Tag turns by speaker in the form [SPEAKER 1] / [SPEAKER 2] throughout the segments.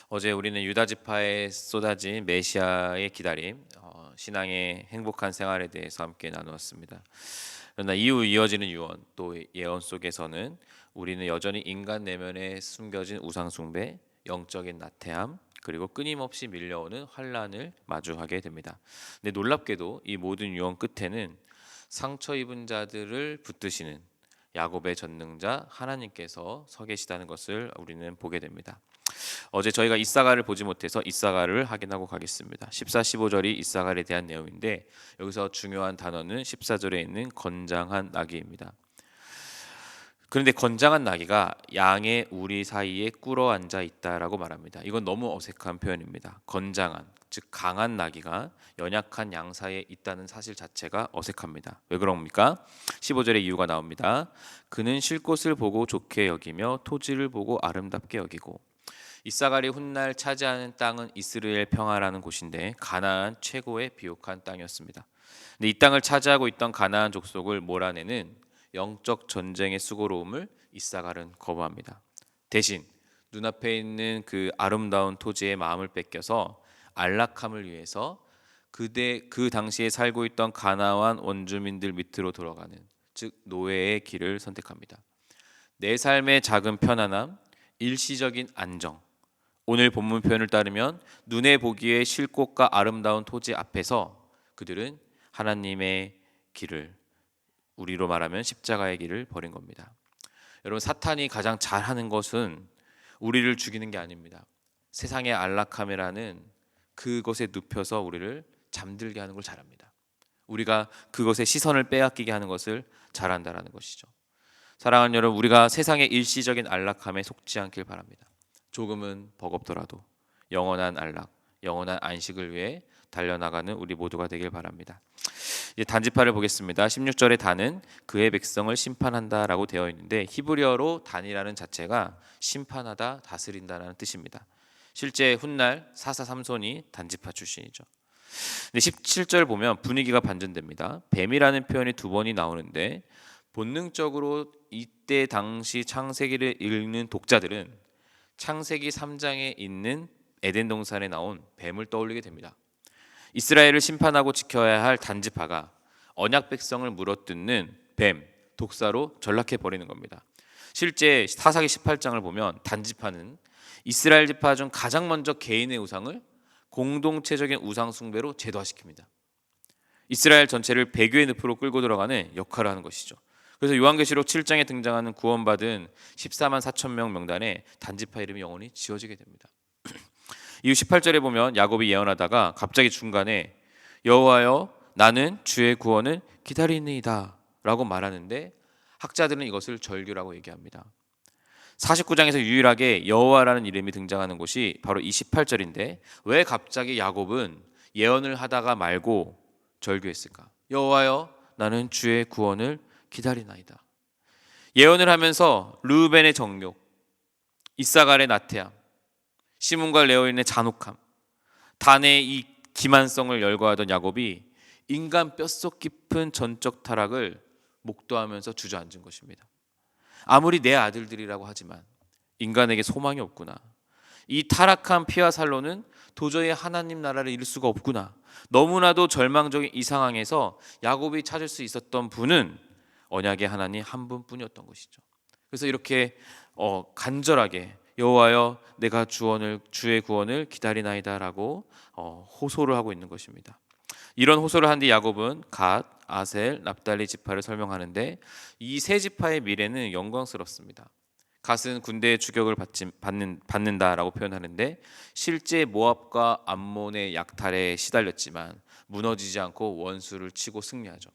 [SPEAKER 1] 어제 우리는 유다 지파에 쏟아진 메시아의 기다림, 신앙의 행복한 생활에 대해서 함께 나누었습니다. 그러나 이후 이어지는 유언 또 예언 속에서는 우리는 여전히 인간 내면에 숨겨진 우상 숭배, 영적인 나태함, 그리고 끊임없이 밀려오는 환란을 마주하게 됩니다. 근데 놀랍게도 이 모든 유언 끝에는 상처 입은 자들을 붙드시는 야곱의 전능자 하나님께서 서 계시다는 것을 우리는 보게 됩니다. 어제 저희가 이사가를 보지 못해서 이사가를 확인하고 가겠습니다. 14, 15절이 이사가에 대한 내용인데 여기서 중요한 단어는 14절에 있는 건장한 나귀입니다. 그런데 건장한 나귀가 양의 우리 사이에 꿇어 앉아 있다라고 말합니다. 이건 너무 어색한 표현입니다. 건장한, 즉 강한 나귀가 연약한 양 사이에 있다는 사실 자체가 어색합니다. 왜 그럽니까? 15절에 이유가 나옵니다. 그는 쉴 곳을 보고 좋게 여기며 토지를 보고 아름답게 여기고. 이사갈이 훗날 차지하는 땅은 이스라엘 평화라는 곳인데 가나안 최고의 비옥한 땅이었습니다. 근데 이 땅을 차지하고 있던 가나안 족속을 몰아내는 영적 전쟁의 수고로움을 이사갈은 거부합니다. 대신 눈앞에 있는 그 아름다운 토지의 마음을 뺏겨서 안락함을 위해서 그 당시에 살고 있던 가나안 원주민들 밑으로 들어가는, 즉 노예의 길을 선택합니다. 내 삶의 작은 편안함, 일시적인 안정, 오늘 본문 표현을 따르면 눈에 보기에 쉴 곳과 아름다운 토지 앞에서 그들은 하나님의 길을, 우리로 말하면 십자가의 길을 버린 겁니다. 여러분, 사탄이 가장 잘하는 것은 우리를 죽이는 게 아닙니다. 세상의 안락함이라는 그것에 눕혀서 우리를 잠들게 하는 걸 잘합니다. 우리가 그것에 시선을 빼앗기게 하는 것을 잘한다라는 것이죠. 사랑하는 여러분, 우리가 세상의 일시적인 안락함에 속지 않길 바랍니다. 조금은 버겁더라도 영원한 안락, 영원한 안식을 위해 달려나가는 우리 모두가 되길 바랍니다. 이제 단지파를 보겠습니다. 16절의 단은 그의 백성을 심판한다라고 되어 있는데 히브리어로 단이라는 자체가 심판하다, 다스린다라는 뜻입니다. 실제 훗날 사사 삼손이 단지파 출신이죠. 근데 17절 보면 분위기가 반전됩니다. 뱀이라는 표현이 두 번이 나오는데 본능적으로 이때 당시 창세기를 읽는 독자들은 창세기 3장에 있는 에덴 동산에 나온 뱀을 떠올리게 됩니다. 이스라엘을 심판하고 지켜야 할 단지파가 언약 백성을 물어뜯는 뱀, 독사로 전락해 버리는 겁니다. 실제 사사기 18장을 보면 단지파는 이스라엘 지파 중 가장 먼저 개인의 우상을 공동체적인 우상 숭배로 제도화시킵니다. 이스라엘 전체를 배교의 늪으로 끌고 들어가는 역할을 하는 것이죠. 그래서 요한계시록 7장에 등장하는 구원받은 14만 4천 명 명단에 단지파 이름이 영원히 지워지게 됩니다. 이후 18절에 보면 야곱이 예언하다가 갑자기 중간에 여호와여 나는 주의 구원을 기다리니이다 라고 말하는데 학자들은 이것을 절규라고 얘기합니다. 49장에서 유일하게 여호와라는 이름이 등장하는 곳이 바로 이 18절인데 왜 갑자기 야곱은 예언을 하다가 말고 절규했을까? 여호와여 나는 주의 구원을 기다리나이다. 예언을 하면서 르우벤의 정욕, 이사갈의 나태함, 시몬과 레오인의 잔혹함, 단의 이 기만성을 열거하던 야곱이 인간 뼛속 깊은 전적 타락을 목도하면서 주저앉은 것입니다. 아무리 내 아들들이라고 하지만 인간에게 소망이 없구나. 이 타락한 피와 살로는 도저히 하나님 나라를 이룰 수가 없구나. 너무나도 절망적인 이 상황에서 야곱이 찾을 수 있었던 분은 언약의 하나님 한 분뿐이었던 것이죠. 그래서 이렇게 간절하게 여호와여 내가 주의 구원을 기다리나이다라고 호소를 하고 있는 것입니다. 이런 호소를 한 뒤 야곱은 갓, 아셀, 납달리 지파를 설명하는데 이 세 지파의 미래는 영광스럽습니다. 갓은 군대의 추격을 받는다라고 표현하는데 실제 모압과 암몬의 약탈에 시달렸지만 무너지지 않고 원수를 치고 승리하죠.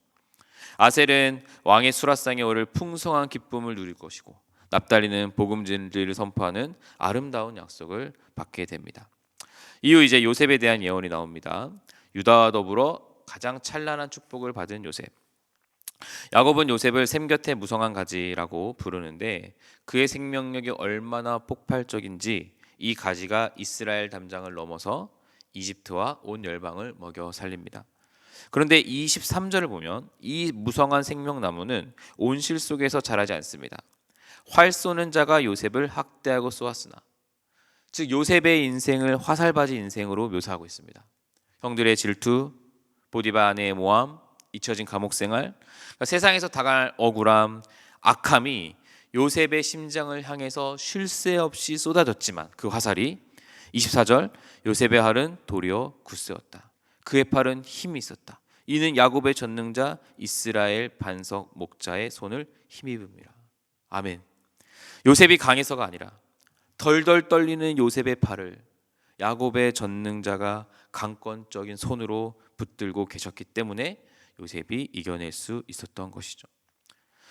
[SPEAKER 1] 아셀은 왕의 수라상에 오를 풍성한 기쁨을 누릴 것이고 납달리는 복음 진리를 선포하는 아름다운 약속을 받게 됩니다. 이후 이제 요셉에 대한 예언이 나옵니다. 유다와 더불어 가장 찬란한 축복을 받은 요셉. 야곱은 요셉을 샘 곁에 무성한 가지라고 부르는데 그의 생명력이 얼마나 폭발적인지 이 가지가 이스라엘 담장을 넘어서 이집트와 온 열방을 먹여 살립니다. 그런데 23절을 보면 이 무성한 생명나무는 온실 속에서 자라지 않습니다. 활 쏘는 자가 요셉을 학대하고 쏘았으나 즉 요셉의 인생을 화살바지 인생으로 묘사하고 있습니다. 형들의 질투, 보디발 아내의 모함, 잊혀진 감옥 생활, 그러니까 세상에서 당할 억울함, 악함이 요셉의 심장을 향해서 쉴 새 없이 쏟아졌지만 그 화살이 24절 요셉의 활은 도리어 굳세었다. 그의 팔은 힘이 있었다. 이는 야곱의 전능자 이스라엘 반석 목자의 손을 힘입음이라. 아멘. 요셉이 강해서가 아니라 덜덜 떨리는 요셉의 팔을 야곱의 전능자가 강권적인 손으로 붙들고 계셨기 때문에 요셉이 이겨낼 수 있었던 것이죠.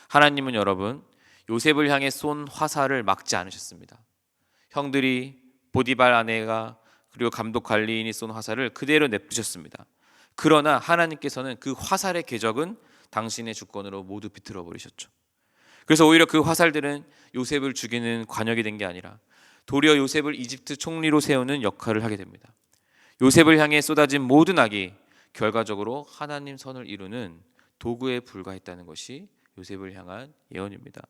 [SPEAKER 1] 하나님은 여러분 요셉을 향해 쏜 화살을 막지 않으셨습니다. 형들이 보디발 아내가 그리고 감독 관리인이 쏜 화살을 그대로 내쁘셨습니다. 그러나 하나님께서는 그 화살의 궤적은 당신의 주권으로 모두 비틀어 버리셨죠. 그래서 오히려 그 화살들은 요셉을 죽이는 관역이 된 게 아니라 도리어 요셉을 이집트 총리로 세우는 역할을 하게 됩니다. 요셉을 향해 쏟아진 모든 악이 결과적으로 하나님 선을 이루는 도구에 불과했다는 것이 요셉을 향한 예언입니다.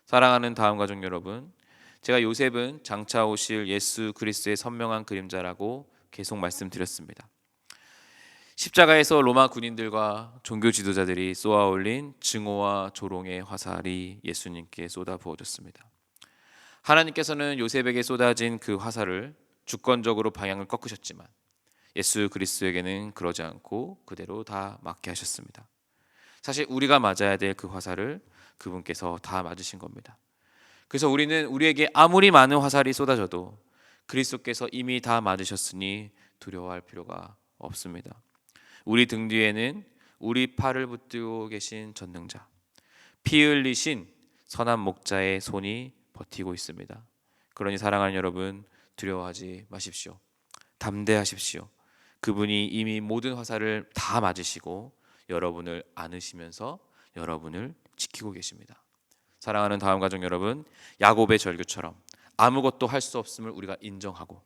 [SPEAKER 1] 사랑하는 다음 가족 여러분, 제가 요셉은 장차 오실 예수 그리스도의 선명한 그림자라고 계속 말씀드렸습니다. 십자가에서 로마 군인들과 종교 지도자들이 쏘아 올린 증오와 조롱의 화살이 예수님께 쏟아 부어졌습니다. 하나님께서는 요셉에게 쏟아진 그 화살을 주권적으로 방향을 꺾으셨지만 예수 그리스도에게는 그러지 않고 그대로 다 맞게 하셨습니다. 사실 우리가 맞아야 될 그 화살을 그분께서 다 맞으신 겁니다. 그래서 우리는 우리에게 아무리 많은 화살이 쏟아져도 그리스도께서 이미 다 맞으셨으니 두려워할 필요가 없습니다. 우리 등 뒤에는 우리 팔을 붙들고 계신 전능자, 피 흘리신 선한 목자의 손이 버티고 있습니다. 그러니 사랑하는 여러분, 두려워하지 마십시오. 담대하십시오. 그분이 이미 모든 화살을 다 맞으시고 여러분을 안으시면서 여러분을 지키고 계십니다. 사랑하는 다음 가족 여러분, 야곱의 절규처럼 아무것도 할 수 없음을 우리가 인정하고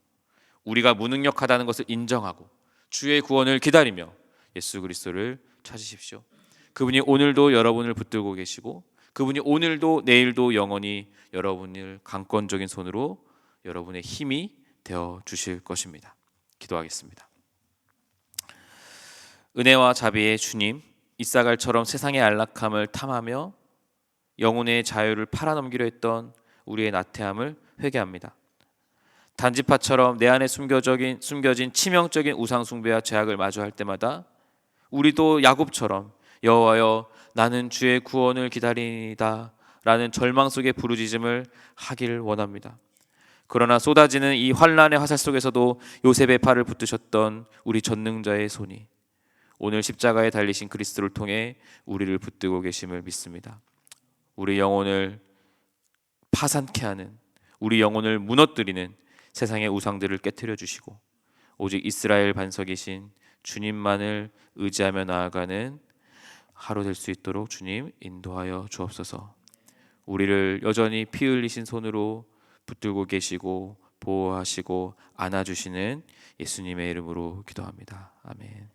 [SPEAKER 1] 우리가 무능력하다는 것을 인정하고 주의 구원을 기다리며 예수 그리스도를 찾으십시오. 그분이 오늘도 여러분을 붙들고 계시고 그분이 오늘도 내일도 영원히 여러분을 강권적인 손으로 여러분의 힘이 되어 주실 것입니다. 기도하겠습니다. 은혜와 자비의 주님, 이사갈처럼 세상의 안락함을 탐하며 영혼의 자유를 팔아넘기려 했던 우리의 나태함을 회개합니다. 단지파처럼 내 안에 숨겨진 치명적인 우상숭배와 죄악을 마주할 때마다 우리도 야곱처럼 여호와여 나는 주의 구원을 기다리다 라는 절망 속의 부르짖음을 하기를 원합니다. 그러나 쏟아지는 이 환난의 화살 속에서도 요셉의 팔을 붙드셨던 우리 전능자의 손이 오늘 십자가에 달리신 그리스도를 통해 우리를 붙들고 계심을 믿습니다. 우리 영혼을 파산케 하는, 우리 영혼을 무너뜨리는 세상의 우상들을 깨트려 주시고 오직 이스라엘 반석이신 주님만을 의지하며 나아가는 하루 될 수 있도록 주님 인도하여 주옵소서. 우리를 여전히 피 흘리신 손으로 붙들고 계시고 보호하시고 안아주시는 예수님의 이름으로 기도합니다. 아멘.